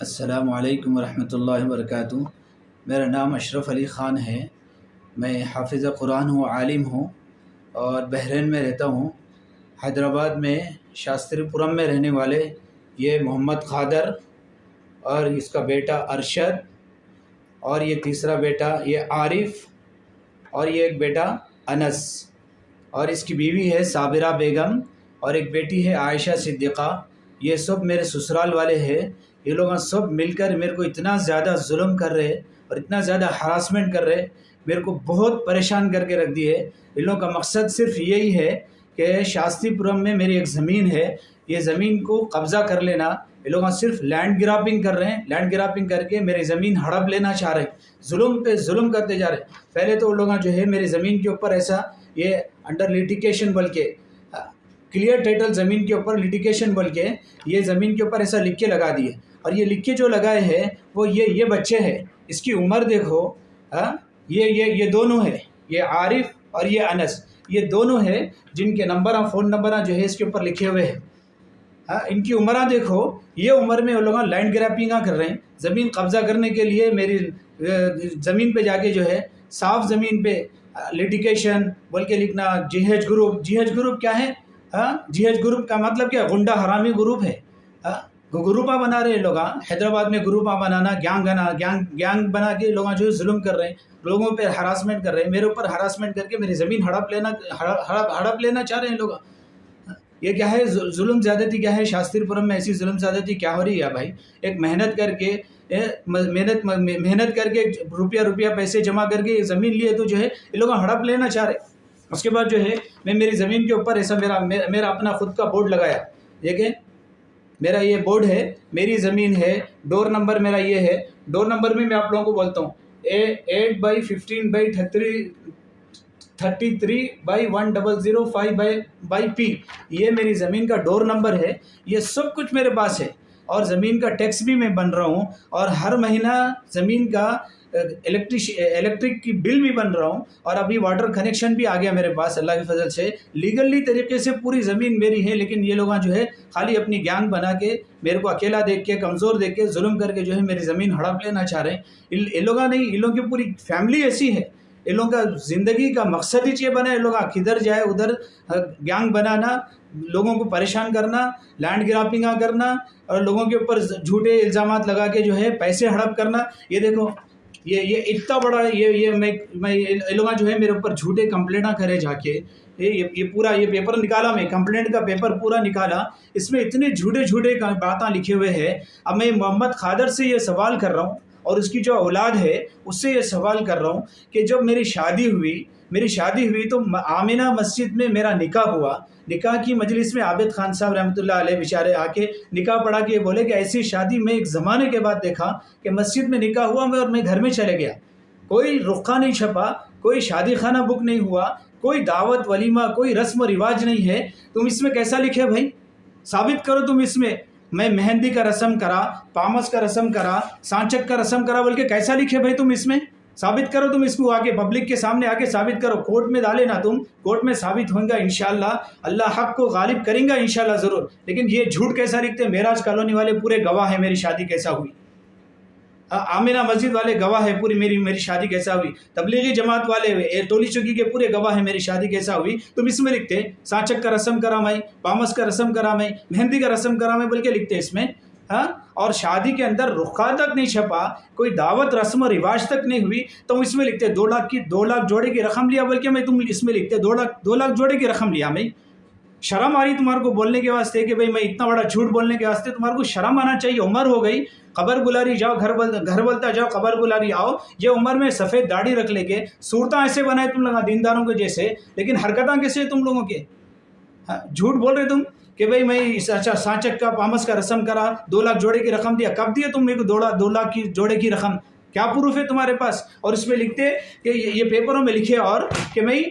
السلام علیکم ورحمۃ اللہ وبرکاتہ۔ میرا نام اشرف علی خان ہے۔ میں حافظ قرآن ہوں، عالم ہوں اور بحرین میں رہتا ہوں۔ حیدرآباد میں شاستری پورم میں رہنے والے یہ محمد قادر اور اس کا بیٹا ارشد اور یہ تیسرا بیٹا یہ عارف اور یہ ایک بیٹا انس اور اس کی بیوی ہے صابرہ بیگم اور ایک بیٹی ہے عائشہ صدیقہ۔ یہ سب میرے سسرال والے ہیں۔ یہ لوگ سب مل کر میرے کو اتنا زیادہ ظلم کر رہے اور اتنا زیادہ ہراسمنٹ کر رہے، میرے کو بہت پریشان کر کے رکھ دیے۔ ان لوگوں کا مقصد صرف یہی ہے کہ شاستری پورم میں میری ایک زمین ہے، یہ زمین کو قبضہ کر لینا۔ یہ لوگ صرف لینڈ گرابنگ کر رہے ہیں، لینڈ گرابنگ کر کے میری زمین ہڑپ لینا چاہ رہے ہیں، ظلم پہ ظلم کرتے جا رہے ہیں۔ پہلے تو وہ لوگ جو ہے میری زمین کے اوپر ایسا یہ انڈر لیٹیگیشن بلکہ کلیئر ٹائٹل زمین کے اوپر لیٹیگیشن بلکہ یہ زمین کے اوپر ایسا لکھ کے لگا دیے، اور یہ لکھ کے جو لگائے ہیں وہ یہ بچے ہیں، اس کی عمر دیکھو، یہ دونوں ہیں، یہ عارف اور یہ انس، یہ دونوں ہیں جن کے نمبر فون نمبر جو ہے اس کے اوپر لکھے ہوئے ہیں۔ ان کی عمریں دیکھو، یہ عمر میں وہ لوگ لینڈ گریپنگ کر رہے ہیں، زمین قبضہ کرنے کے لیے میری زمین پہ جا کے جو ہے صاف زمین پہ لیٹیگیشن بول کے لکھنا۔ جی ایچ گروپ کیا ہے؟ جی ایچ گروپ کا مطلب کیا؟ گنڈا حرامی گروپ ہے۔ گروپا بنا رہے ہیں لوگ، حیدرآباد میں گروپا بنانا، گینگ بنا کے لوگ جو ہے ظلم کر رہے ہیں، لوگوں پہ ہراسمنٹ کر رہے ہیں، میرے اوپر ہراسمنٹ کر کے میری زمین ہڑپ لینا چاہ رہے ہیں لوگ۔ یہ کیا ہے؟ ظلم زیادتی کیا ہے؟ شاستری پورم میں ایسی ظلم زیادتی کیا ہو رہی ہے بھائی؟ ایک محنت کر کے روپیہ پیسے جمع کر کے زمین لیے تو جو ہے یہ لوگ ہڑپ لینا چاہ رہے۔ اس کے بعد جو ہے میں میری زمین کے اوپر ایسا میرا اپنا خود کا بورڈ لگایا، دیکھیں میرا یہ بورڈ ہے، میری زمین ہے، ڈور نمبر میرا یہ ہے۔ ڈور نمبر میں آپ لوگوں کو بولتا ہوں 8/15/33/100/P، یہ میری زمین کا ڈور نمبر ہے۔ یہ سب کچھ میرے پاس ہے، اور زمین کا ٹیکس بھی میں بن رہا ہوں، اور ہر مہینہ زمین کا الیکٹرک کی بل بھی بن رہا ہوں، اور ابھی واٹر کنیکشن بھی آ گیا میرے پاس اللہ کی فضل سے۔ لیگلی طریقے سے پوری زمین میری ہے، لیکن یہ لوگ جو ہے خالی اپنی گینگ بنا کے میرے کو اکیلا دیکھ کے، کمزور دیکھ کے، ظلم کر کے جو ہے میری زمین ہڑپ لینا چاہ رہے ہیں۔ یہ لوگ نہیں، ان لوگوں کی پوری فیملی ایسی ہے، ان لوگوں کا زندگی کا مقصد ہی یہ بنا ہے، لوگ کدھر جائے ادھر گینگ بنانا، لوگوں کو پریشان کرنا، لینڈ گرابنگ کرنا، اور لوگوں کے اوپر جھوٹے الزامات لگا کے جو ہے پیسے ہڑپ کرنا۔ یہ دیکھو یہ اتنا بڑا میں لوگ جو ہے میرے اوپر جھوٹے کمپلینٹاں کرے جا کے، یہ پورا یہ پیپر نکالا، میں کمپلینٹ کا پیپر پورا نکالا، اس میں اتنے جھوٹے باتیں لکھے ہوئے ہیں۔ اب میں محمد قادر سے یہ سوال کر رہا ہوں، اور اس کی جو اولاد ہے اس سے یہ سوال کر رہا ہوں کہ جب میری شادی ہوئی تو آمینہ مسجد میں میرا نکاح ہوا، نکاح کی مجلس میں عابد خان صاحب رحمۃ اللہ علیہ بیچارے آ کے نکاح پڑھا کے بولے کہ ایسی شادی میں ایک زمانے کے بعد دیکھا کہ مسجد میں نکاح ہوا اور میں گھر میں چلے گیا، کوئی رخہ نہیں چھپا، کوئی شادی خانہ بک نہیں ہوا، کوئی دعوت ولیمہ، کوئی رسم و رواج نہیں ہے۔ تم اس میں کیسا لکھے بھائی؟ ثابت کرو تم اس میں مہندی کا رسم کرا، پامس کا رسم کرا، سانچک کا رسم کرا بول کے کیسا لکھے بھائی؟ تم اس میں ثابت کرو، تم اس کو آ کے پبلک کے سامنے آ کے ثابت کرو، کورٹ میں ڈالے نا، تم کورٹ میں ثابت ہوگا انشاءاللہ، اللہ حق کو غالب کریں گا انشاءاللہ ضرور۔ لیکن یہ جھوٹ کیسا لکھتے ہیں؟ معراج کالونی والے پورے گواہ ہیں میری شادی کیسا ہوئی، آمینہ مسجد والے گواہ ہے پوری میری شادی کیسا ہوئی، تبلیغی جماعت والے ٹولی چکی کے پورے گواہ ہیں میری شادی کیسا ہوئی۔ تم اس میں لکھتے سانچک کا رسم کرا میں، پامس کا رسم کرا میں، مہندی کا رسم کرا میں بول کے لکھتے اس میں، اور شادی کے اندر رخا تک نہیں چھپا، کوئی دعوت رسم و رواج تک نہیں ہوئی، تو اس میں لکھتے 2 لاکھ جوڑے کی رقم لیا بول کے میں، تم اس میں لکھتے 2 لاکھ جوڑے کی رقم لیا میں۔ شرم آ رہی تمہارے کو بولنے کے واسطے کہ بھائی میں اتنا بڑا جھوٹ بولنے کے واسطے تمہارے کو شرم آنا چاہیے۔ عمر ہو گئی، قبر بلاری جاؤ، گھر بولتا جاؤ، قبر بلاری آؤ۔ یہ عمر میں سفید داڑھی رکھ لے کے صورتیں ایسے بنائے تم لوگ دینداروں کے جیسے، لیکن حرکتیں کیسے تم لوگوں کے؟ جھوٹ بول رہے تم کہ بھائی میں اچھا سانچک کا پامس کا رسم کرا، 2 لاکھ جوڑے کی رقم دیا۔ کب دیا تم میرے کو 2 لاکھ کی جوڑے کی رقم؟ کیا پروف ہے تمہارے پاس؟ اور اس میں لکھتے کہ یہ پیپروں میں لکھے اور کہ میں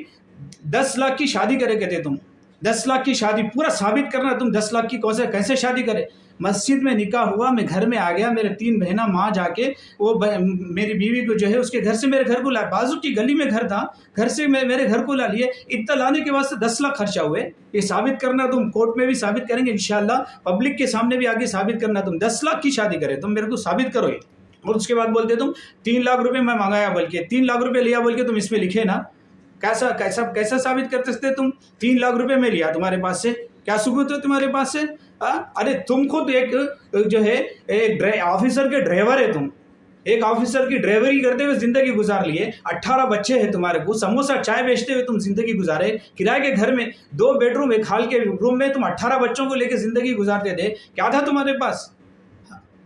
10 لاکھ کی شادی کرے کہتے تم 10 لاکھ کی شادی پورا ثابت کرنا، تم 10 لاکھ کی کیسے شادی کرے؟ مسجد میں نکاح ہوا, میں گھر میں آ گیا, میرے 3 بہنیں ماں جا کے وہ میری بیوی کو جو ہے اس کے گھر سے میرے گھر کو لا, بازو کی گلی میں گھر تھا, گھر سے میرے گھر کو لا لیے. اتنا لانے کے بعد سے 10 لاکھ خرچہ ہوئے. یہ ثابت کرنا تم کورٹ میں بھی ثابت کریں گے انشاءاللہ, پبلک کے سامنے بھی آگے ثابت کرنا, تم 10 لاکھ کی شادی کرے, تم میرے کو ثابت کرو یہ. اور اس کے بعد بولتے تم 3 لاکھ روپے میں منگایا, بلکہ 3 لاکھ روپے لیا بول کے تم اس میں لکھے نا, کیسا ثابت کر سکتے تم؟ 3 لاکھ روپے میں لیا, تمہارے پاس سے کیا ثبوت ہے تمہارے پاس سے؟ ارے تم خود ایک جو ہے ایک آفیسر کے ڈرائیور ہے, تم ایک آفیسر کی ڈرائیوری کرتے ہوئے زندگی گزار لیے, 18 بچے ہیں تمہارے کو, سموسہ چائے بیچتے ہوئے تم زندگی گزارے, کرائے کے گھر میں 2 بیڈ روم, 1 ہال کے روم میں تم 18 بچوں کو لے کے زندگی گزارتے تھے. کیا تھا تمہارے پاس؟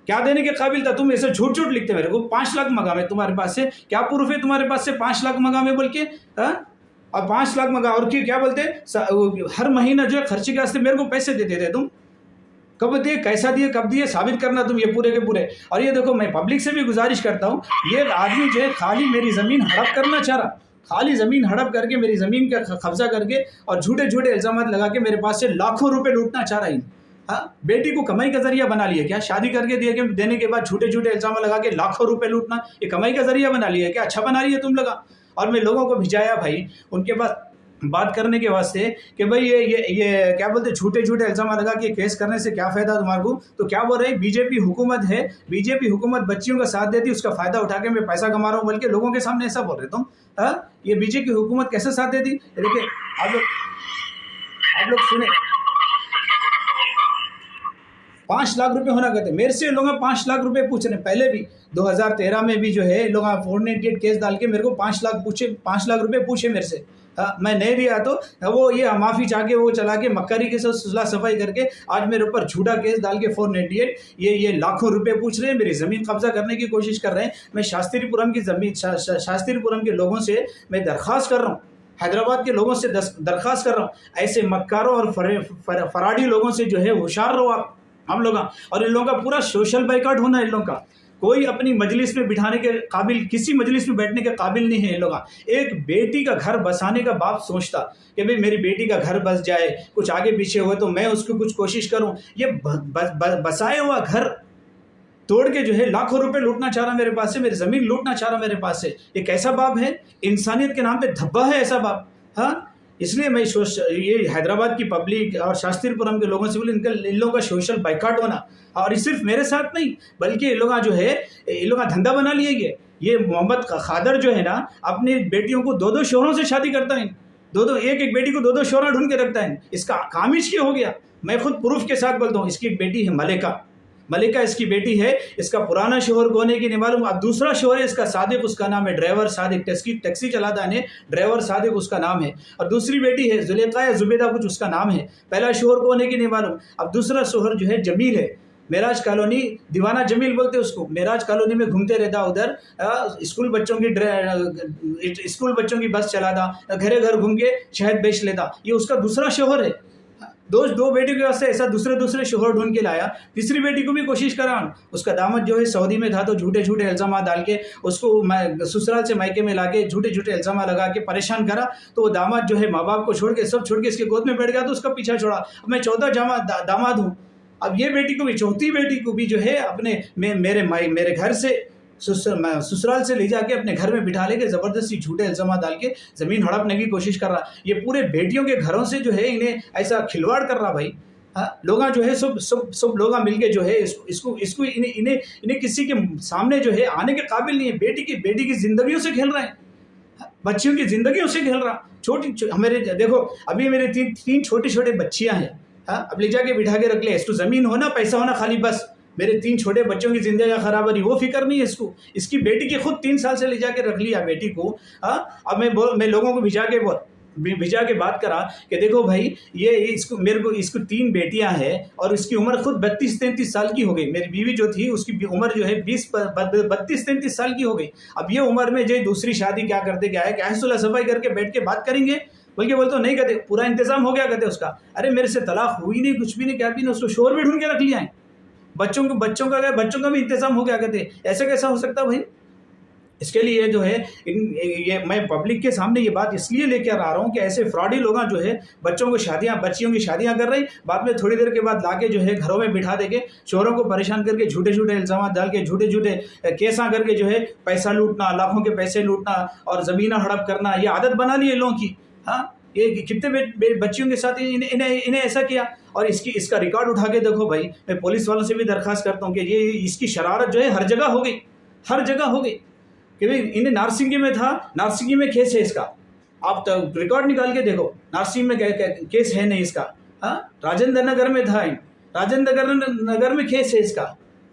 کیا دینے کے قابل تھا؟ تم ایسے جھوٹ لکھتے میرے کو. 5 لاکھ منگا میں تمہارے پاس سے, کیا پروف ہے تمہارے پاس سے 5 لاکھ منگا میں بول کے؟ اور 5 لاکھ منگا, اور کیا بولتے ہر مہینہ جو ہے خرچے کے واسطے میرے کو پیسے دیتے تھے تم. کب دیے, کیسا دیے, کب دیے, ثابت کرنا تم یہ پورے کے پورے. اور یہ دیکھو, میں پبلک سے بھی گزارش کرتا ہوں, یہ آدمی جو ہے خالی میری زمین ہڑپ کرنا چاہ رہا, خالی زمین ہڑپ کر کے میری زمین کا قبضہ کر کے اور جھوٹے الزامات لگا کے میرے پاس سے لاکھوں روپے لوٹنا چاہ رہا ہے. بیٹی کو کمائی کا ذریعہ بنا لیا کیا؟ شادی کر کے دینے کے بعد جھوٹے الزام لگا کے لاکھوں روپے لوٹنا, یہ کمائی کا ذریعہ بنا لیا کیا؟ اچھا بنا رہی ہے تم لگا. اور میں لوگوں کو بھجایا بھائی ان کے پاس بات کرنے کے واسطے کہ بھائی یہ کیا بولتے جھوٹے الزام لگا کے کیس کرنے سے کیا فائدہ تمہارے کو؟ تو کیا بول رہے ہیں, بی جے پی حکومت ہے, بی جے پی حکومت بچیوں کا ساتھ دیتی, اس کا فائدہ اٹھا کے میں پیسہ کما رہا ہوں, بلکہ لوگوں کے سامنے ایسا بول رہے تم. یہ بی جے پی حکومت کیسے ساتھ دیتی؟ دیکھیے آپ لوگ سنیں, 5 لاکھ روپے ہونا کہتے ہیں میرے سے. لوگ 5 لاکھ روپے پوچھ رہے ہیں. پہلے بھی 2013 میں بھی جو ہے لوگ 498 کیس ڈال کے میرے کو 5 لاکھ روپے پوچھے میرے سے. میں نہیں دیا تو وہ یہ معافی چاہ کے وہ چلا کے مکاری کے ساتھ صلح صفائی کر کے آج میرے اوپر جھوٹا کیس ڈال کے 498 یہ لاکھوں روپے پوچھ رہے ہیں, میری زمین قبضہ کرنے کی کوشش کر رہے ہیں. میں شاستری پورم کی زمین, شاستری پورم کے لوگوں سے میں درخواست کر رہا ہوں, حیدرآباد کے لوگوں سے درخواست کر رہا ہوں, ایسے مکاروں اور فراڈی لوگوں سے جو ہے ہوشیار رہو آپ ہم لوگ. اور ان لوگوں کا پورا سوشل بائیکاٹ ہونا ہے. ان لوگوں کا کوئی اپنی مجلس میں بٹھانے کے قابل, کسی مجلس میں بیٹھنے کے قابل نہیں ہے ان لوگ. ایک بیٹی کا گھر بسانے کا باپ سوچتا کہ بھئی میری بیٹی کا گھر بس جائے, کچھ آگے پیچھے ہوئے تو میں اس کو کچھ کوشش کروں. یہ بسائے ہوا گھر توڑ کے جو ہے لاکھوں روپے لوٹنا چاہ رہا میرے پاس سے, میری زمین لوٹنا چاہ رہا میرے پاس سے. یہ کیسا باپ ہے؟ انسانیت کے نام پہ دھبا ہے ایسا باپ. اس لیے میں یہ حیدرآباد کی پبلک اور شاستری پورم کے لوگوں سے بولے ان لوگوں کا سوشل بائیکاٹ ہونا. اور صرف میرے ساتھ نہیں بلکہ ان لوگوں جو ہے ان لوگوں کا دھندا بنا لیا. یہ محمد خادر جو ہے نا اپنی بیٹیوں کو 2 شوہروں سے شادی کرتا ہے, ایک بیٹی کو 2 شوہر ڈھونڈ کے رکھتا ہے. اس کا کام ہی کیا ہو گیا؟ میں خود پروف کے ساتھ بولتا ہوں. اس کی ایک بیٹی ہے ملکہ اس کی بیٹی ہے. اس کا پرانا شوہر کون ہے کہ نہیں معلوم. اب دوسرا شوہر ہے اس کا صادق, اس کا نام ہے ڈرائیور صادق, ٹیکسی چلاتا ہے ڈرائیور صادق اس کا نام ہے. اور دوسری بیٹی ہے زلیخا یا زبیدہ کچھ اس کا نام ہے. پہلا شوہر کون ہے کہ نہیں معلوم. اب دوسرا شوہر جو ہے جمیل ہے, معراج کالونی, دیوانہ جمیل بولتے اس کو. معراج کالونی میں گھومتے رہتا, ادھر اسکول بچوں کی بس چلاتا, گھر گھوم کے شہد بیچ لیتا. یہ اس کا دوسرا شوہر ہے. 2 بیٹی کے واسطے ایسا دوسرے شوہر ڈھونڈ کے لایا. تیسری بیٹی کو بھی کوشش کرا. اس کا داماد جو ہے سعودی میں تھا تو جھوٹے الزامات ڈال کے اس کو سسرال سے مائکے میں لا کے جھوٹے الزامات لگا کے پریشان کرا. تو وہ داماد جو ہے ماں باپ کو چھوڑ کے سب چھوڑ کے اس کے گود میں بیٹھ گیا تو اس کا پیچھا چھوڑا. اب میں 14 داماد ہوں. اب یہ بیٹی کو بھی, چوتھی بیٹی کو بھی جو ہے اپنے میرے گھر سے سسرال سے لے جا کے اپنے گھر میں بٹھا لے کے زبردستی جھوٹے الزامات ڈال کے زمین ہڑپنے کی کوشش کر رہا. یہ پورے بیٹیوں کے گھروں سے جو ہے انہیں ایسا کھلواڑ کر رہا بھائی. لوگ جو ہے سب لوگ مل کے جو ہے اس کو انہیں کسی کے سامنے جو ہے آنے کے قابل نہیں ہے. بیٹی کی زندگیوں سے کھیل رہے ہیں, بچیوں کی زندگیوں سے کھیل رہا. میرے دیکھو ابھی میرے 3 چھوٹے بچیاں ہیں. اب لے جا کے بٹھا کے رکھ لے. اس کو زمین ہونا, پیسہ ہونا, خالی بس میرے 3 چھوٹے بچوں کی زندگی خراب ہو رہی, وہ فکر نہیں ہے اس کو. اس کی بیٹی کی خود 3 سال سے لے جا کے رکھ لیا بیٹی کو. اب میں لوگوں کو بھجا کے بات کرا کہ دیکھو بھائی یہ اس کو 3 بیٹیاں ہیں اور اس کی عمر خود 32-33 سال کی ہو گئی. میری بیوی جو تھی اس کی عمر جو ہے 32-33 سال کی ہو گئی. اب یہ عمر میں جو دوسری شادی کیا کرتے کیا ہے کہ صلح صفائی کر کے بیٹھ کے بات کریں گے, بلکہ بولتے نہیں کہتے پورا انتظام ہو گیا کہتے اس کا. ارے میرے سے طلاق ہوئی نہیں, کچھ بھی نہیں, کیا بھی نہیں, اس کو شوہر بھی ڈھونڈ کے رکھ لیا ہے. بچوں کا بھی انتظام ہو گیا کہتے. ایسا کیسا ہو سکتا بھائی؟ اس کے لیے جو ہے یہ میں پبلک کے سامنے یہ بات اس لیے لے کر آ رہا ہوں کہ ایسے فراڈی لوگ جو ہے بچیوں کی شادیاں کر رہی، بعد میں تھوڑی دیر کے بعد لا کے جو ہے گھروں میں بٹھا دے کے شوہروں کو پریشان کر کے جھوٹے جھوٹے الزامات ڈال کے جھوٹے کیساں کر کے جو ہے پیسہ لوٹنا، لاکھوں کے پیسے لوٹنا اور زمینیں ہڑپ کرنا، یہ عادت بنا لی ہے لوگوں کی. ہاں یہ کتنے بچیوں کے ساتھ انہیں ایسا کیا. اور اس کا ریکارڈ اٹھا کے دیکھو بھائی. میں پولیس والوں سے بھی درخواست کرتا ہوں کہ یہ اس کی شرارت جو ہے ہر جگہ ہو گئی کہ بھائی انہیں نارسنگی میں تھا، نارسنگی میں کیس ہے اس کا، آپ ریکارڈ نکال کے دیکھو، نارسنگی میں کیس ہے نہیں اس کا. ہاں راجندر نگر میں تھا، راجندر نگر میں کیس ہے اس کا.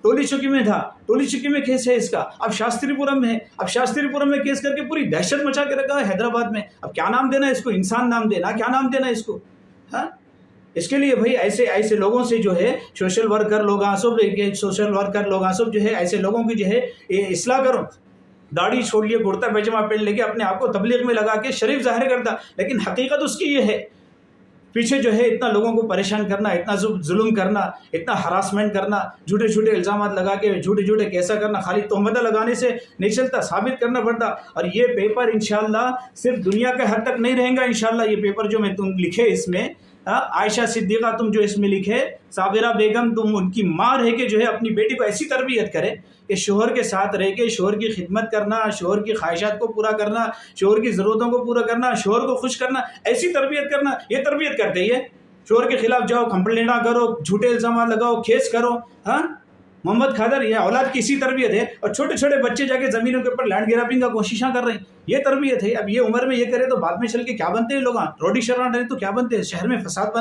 ٹولی چکی میں تھا، ٹولی چکی میں کیس ہے اس کا. اب شاستری پورم میں ہے، اب شاستری پورم میں کیس کر کے پوری دہشت مچا کے رکھا ہے حیدرآباد میں. اب کیا نام دینا اس کو؟ انسان نام دینا، کیا نام دینا اس کو؟ ہاں اس کے لیے بھائی ایسے لوگوں سے جو ہے سوشل ورکر لوگ سب جو ہے ایسے لوگوں کی جو ہے اصلاح کرو. داڑھی چھوڑ لیے، کرتا پیجامہ پہن لے کے اپنے آپ کو تبلیغ میں لگا کے شریف ظاہر کرتا، لیکن حقیقت اس کی یہ ہے پیچھے جو ہے اتنا لوگوں کو پریشان کرنا، اتنا ظلم کرنا، اتنا ہراسمنٹ کرنا، جھوٹے الزامات لگا کے جھوٹے کیسا کرنا. خالی تہمتیں لگانے سے نہیں چلتا، ثابت کرنا پڑتا. اور یہ پیپر انشاءاللہ صرف دنیا کے حد تک نہیں رہیں گا. انشاءاللہ یہ پیپر جو میں تم لکھے اس میں، عائشہ صدیقہ تم جو اس میں لکھے، صابرہ بیگم تم ان کی ماں رہ کے جو ہے اپنی بیٹی کو ایسی تربیت کرے کہ شوہر کے ساتھ رہ کے شوہر کی خدمت کرنا، شوہر کی خواہشات کو پورا کرنا، شوہر کی ضرورتوں کو پورا کرنا، شوہر کو خوش کرنا، ایسی تربیت کرنا. یہ تربیت کرتے ہی ہے. شوہر کے خلاف جاؤ، کمپلینٹ کرو، جھوٹے الزامات لگاؤ، کیس کرو. ہاں محمد قادر یہ اولاد کی اسی تربیت ہے. اور چھوٹے بچے جا کے زمینوں کے اوپر لینڈ گرابنگ کا کوششاں کر رہے ہیں، یہ تربیت ہے. اب یہ عمر میں یہ کرے تو بعد میں چل کے کیا بنتے ہیں لوگ؟ روڈی شران رہے تو کیا بنتے ہیں؟ شہر میں فساد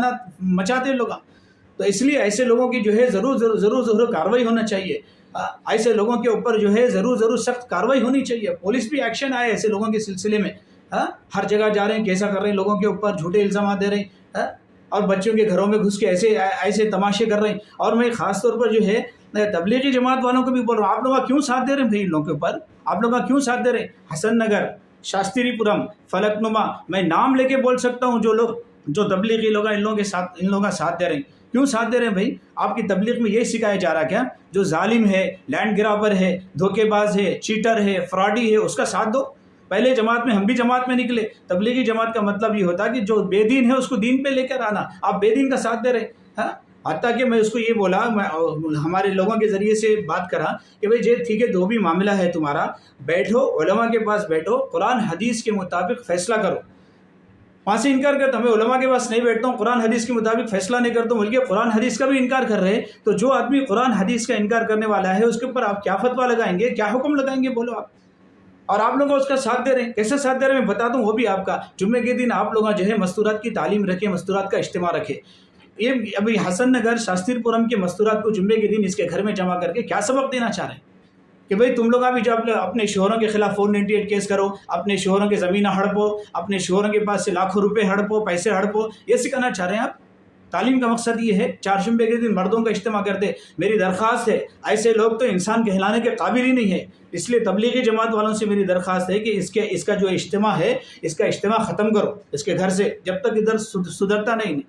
مچاتے ہیں لوگ. تو اس لیے ایسے لوگوں کی جو ہے ضرور کارروائی ہونا چاہیے. ایسے لوگوں کے اوپر جو ہے ضرور سخت کارروائی ہونی چاہیے. پولیس بھی ایکشن آئے ایسے لوگوں کے سلسلے میں. ہر جگہ جا رہے ہیں، کیسا کر رہے ہیں لوگوں کے اوپر، جھوٹے الزامات دے رہے ہیں اور بچوں کے گھروں میں گھس کے ایسے تماشے کر رہے ہیں. اور میں خاص طور پر جو ہے تبلیغی جماعت والوں کو بھی بول رہا ہوں، آپ لوگ کیوں ساتھ دے رہے ہیں بھائی ان لوگوں کے اوپر؟ آپ لوگ کیوں ساتھ دے رہے ہیں؟ حسن نگر، شاستری پورم، فلک نما، میں نام لے کے بول سکتا ہوں جو تبلیغی لوگ ان لوگوں کا ساتھ دے رہے ہیں. کیوں ساتھ دے رہے ہیں بھائی؟ آپ کی تبلیغ میں یہی سکھایا جا رہا ہے کیا جو ظالم ہے، لینڈ گرابر ہے، دھوکے باز ہے، چیٹر ہے، فراڈی ہے، اس کا ساتھ دو؟ پہلے جماعت میں ہم بھی جماعت میں نکلے. تبلیغی جماعت کا مطلب یہ ہوتا ہے کہ جو بے دین ہے اس کو دین پہ لے کر آنا. آپ بے دین کا ساتھ دے رہے ہیں. حتیٰ کہ میں اس کو یہ بولا، میں ہمارے لوگوں کے ذریعے سے بات کرا کہ بھائی ٹھیک ہے جو بھی معاملہ ہے تمہارا، بیٹھو علماء کے پاس، بیٹھو قرآن حدیث کے مطابق فیصلہ کرو. وہاں سے انکار کرتا میں علماء کے پاس نہیں بیٹھتا ہوں، قرآن حدیث کے مطابق فیصلہ نہیں کرتا ہوں، بلکہ قرآن حدیث کا بھی انکار کر رہے ہیں. تو جو آدمی قرآن حدیث کا انکار کرنے والا ہے اس کے اوپر آپ کیا فتویٰ لگائیں گے، کیا حکم لگائیں گے؟ بولو آپ. اور آپ لوگ اس کا ساتھ دے رہے ہیں. کیسے ساتھ دے رہے ہیں میں بتاتا ہوں. وہ بھی آپ کا جمعے کے دن آپ لوگ جو ہے مستورات کی تعلیم رکھیں، مستورات کا اجتماع رکھے. یہ ابھی حسن نگر شاستری پورم کے مستورات کو جمعے کے دن اس کے گھر میں جمع کر کے کیا سبق دینا چاہ رہے ہیں کہ بھئی تم لوگ ابھی جو اپنے شوہروں کے خلاف 498 کیس کرو، اپنے شوہروں کے زمینیں ہڑپو، اپنے شوہروں کے پاس سے لاکھوں روپے ہڑپو، پیسے ہڑپو، یہ سکھانا چاہ رہے ہیں آپ؟ تعلیم کا مقصد یہ ہے. 4 جمعے کے دن مردوں کا اجتماع کرتے. میری درخواست ہے، ایسے لوگ تو انسان کہلانے کے قابل ہی نہیں ہے. اس لیے تبلیغی جماعت والوں سے میری درخواست ہے کہ اس کا جو اجتماع ہے، اس کا اجتماع ختم کرو اس کے گھر سے، جب تک ادھر سدھرتا نہیں.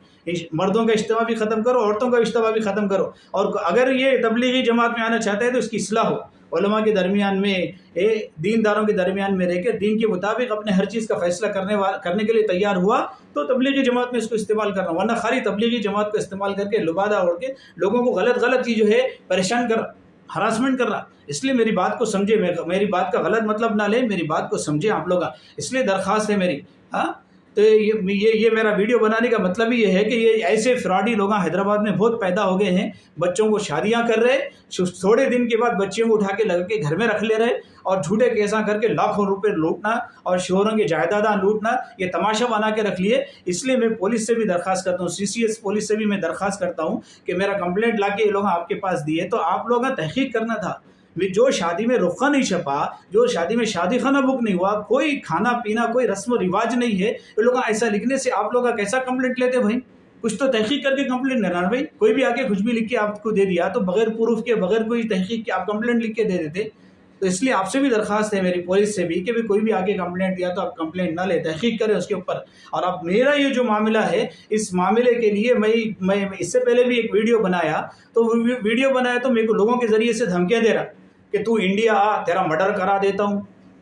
مردوں کا اجتماع بھی ختم کرو، عورتوں کا اجتماع بھی ختم کرو. اور اگر یہ تبلیغی جماعت میں آنا چاہتا ہے تو اس کی اصلاح ہو. علماء کے درمیان میں، دینداروں کے درمیان میں رہ کے دین کے مطابق اپنے ہر چیز کا فیصلہ کرنے کے لیے تیار ہوا تو تبلیغی جماعت میں اس کو استعمال کرنا. ورنہ خالی تبلیغی جماعت کو استعمال کر کے لبادہ اوڑھ کے لوگوں کو غلط چیز جو ہے پریشان کر، ہراسمنٹ کر رہا. اس لیے میری بات کو سمجھے، میری بات کا غلط مطلب نہ لیں، میری بات کو سمجھیں آپ لوگ. اس لیے درخواست ہے میری. تو یہ میرا ویڈیو بنانے کا مطلب یہ ہے کہ یہ ایسے فراڈی لوگ حیدرآباد میں بہت پیدا ہو گئے ہیں. بچوں کو شادیاں کر رہے، تھوڑے دن کے بعد بچیوں کو اٹھا کے لگا کے گھر میں رکھ لے رہے اور جھوٹے کیساں کر کے لاکھوں روپے لوٹنا اور شوہروں کی جائیداداں لوٹنا، یہ تماشا بنا کے رکھ لیے. اس لیے میں پولیس سے بھی درخواست کرتا ہوں، CCS پولیس سے بھی میں درخواست کرتا ہوں کہ میرا کمپلینٹ لا کے یہ لوگ آپ کے پاس دیے تو آپ لوگوں نے تحقیق کرنا تھا. جو شادی میں رخہ نہیں چھپا، جو شادی میں شادی خانہ بک نہیں ہوا، کوئی کھانا پینا، کوئی رسم و رواج نہیں ہے، یہ لوگ ایسا لکھنے سے آپ لوگ کیسا کمپلینٹ لیتے بھائی؟ کچھ تو تحقیق کر کے کمپلینٹ لینا بھائی. کوئی بھی آ کے کچھ بھی لکھ کے آپ کو دے دیا تو بغیر پروف کے، بغیر کوئی تحقیق کے آپ کمپلینٹ لکھ کے دے دیتے. تو اس لیے آپ سے بھی درخواست ہے میری، پولیس سے بھی، کہ بھی کوئی بھی آ کے کمپلینٹ دیا تو آپ کمپلینٹ نہ لیں، تحقیق کریں اس کے اوپر. اور اب میرا یہ جو معاملہ ہے، اس معاملے کے لیے میں اس سے پہلے بھی ایک ویڈیو بنایا تو میرے کو لوگوں کے ذریعے سے دھمکیاں دے رہا کہ تو انڈیا آ، تیرا مرڈر کرا دیتا ہوں،